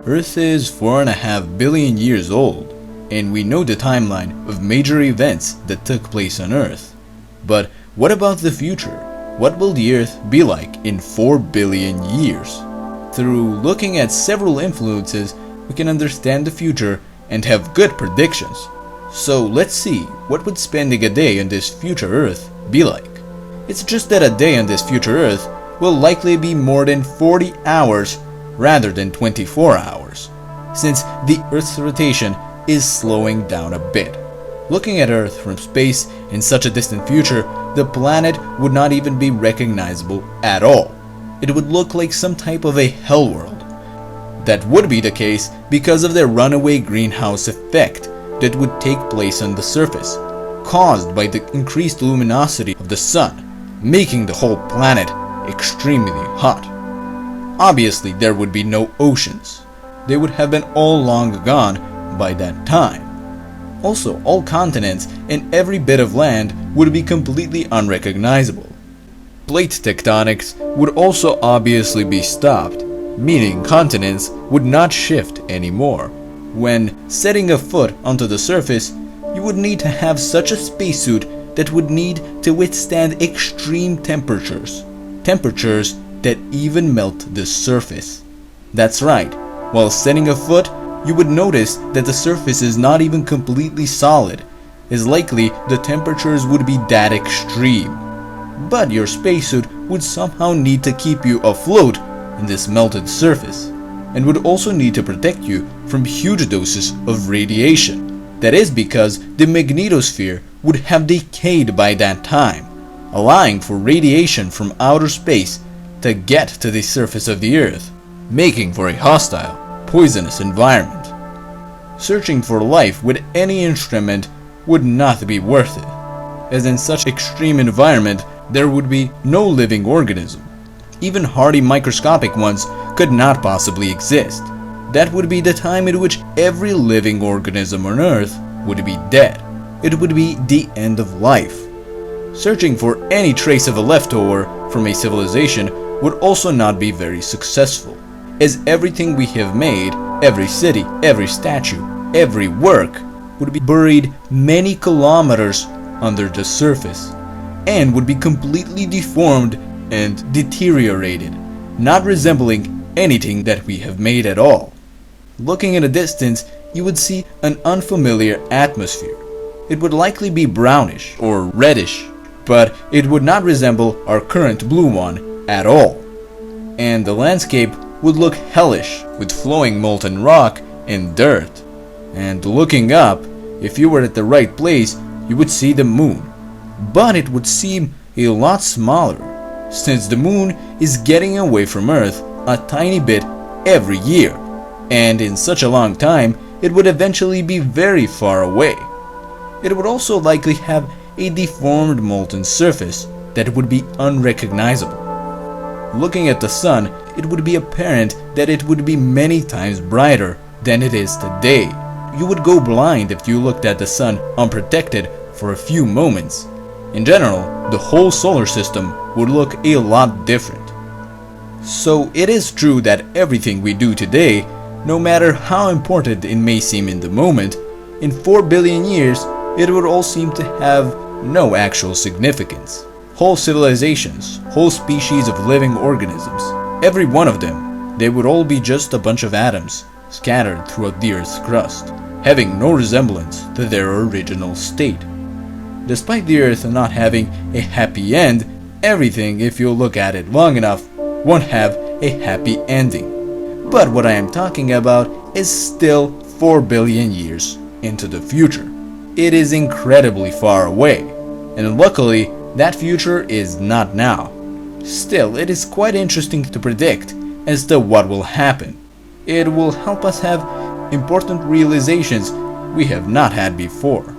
Earth is 4.5 billion years old, and we know the timeline of major events that took place on Earth. But what about the future? What will the Earth be like in 4 billion years? Through looking at several influences, we can understand the future and have good predictions. So let's see what would spending a day on this future Earth be like. It's just that a day on this future Earth will likely be more than 40 hours rather than 24 hours, since the Earth's rotation is slowing down a bit. Looking at Earth from space in such a distant future, the planet would not even be recognizable at all. It would look like some type of a hell world. That would be the case because of the runaway greenhouse effect that would take place on the surface, caused by the increased luminosity of the sun, making the whole planet extremely hot. Obviously, there would be no oceans. They would have been all long gone by that time. Also, all continents and every bit of land would be completely unrecognizable. Plate tectonics would also obviously be stopped, meaning continents would not shift anymore. When setting a foot onto the surface, you would need to have such a spacesuit that would need to withstand extreme temperatures that even melt the surface. That's right, while setting a foot, you would notice that the surface is not even completely solid, as likely the temperatures would be that extreme. But your spacesuit would somehow need to keep you afloat in this melted surface, and would also need to protect you from huge doses of radiation. That is because the magnetosphere would have decayed by that time, allowing for radiation from outer space to get to the surface of the Earth, making for a hostile, poisonous environment. Searching for life with any instrument would not be worth it, as in such extreme environment there would be no living organism. Even hardy microscopic ones could not possibly exist. That would be the time in which every living organism on Earth would be dead. It would be the end of life. Searching for any trace of a leftover from a civilization would also not be very successful, as everything we have made, every city, every statue, every work, would be buried many kilometers under the surface, and would be completely deformed and deteriorated, not resembling anything that we have made at all. Looking at a distance, you would see an unfamiliar atmosphere. It would likely be brownish or reddish, but it would not resemble our current blue one at all. And the landscape would look hellish with flowing molten rock and dirt. And looking up, if you were at the right place, you would see the moon. But it would seem a lot smaller, since the moon is getting away from Earth a tiny bit every year, and in such a long time, it would eventually be very far away. It would also likely have a deformed molten surface that would be unrecognizable. Looking at the sun, it would be apparent that it would be many times brighter than it is today. You would go blind if you looked at the sun unprotected for a few moments. In general, the whole solar system would look a lot different. So it is true that everything we do today, no matter how important it may seem in the moment, in 4 billion years, it would all seem to have no actual significance. Whole civilizations, whole species of living organisms, every one of them, they would all be just a bunch of atoms scattered throughout the Earth's crust, having no resemblance to their original state. Despite the Earth not having a happy end, everything, if you look at it long enough, won't have a happy ending. But what I am talking about is still 4 billion years into the future. It is incredibly far away, and luckily, that future is not now. Still, it is quite interesting to predict as to what will happen. It will help us have important realizations we have not had before.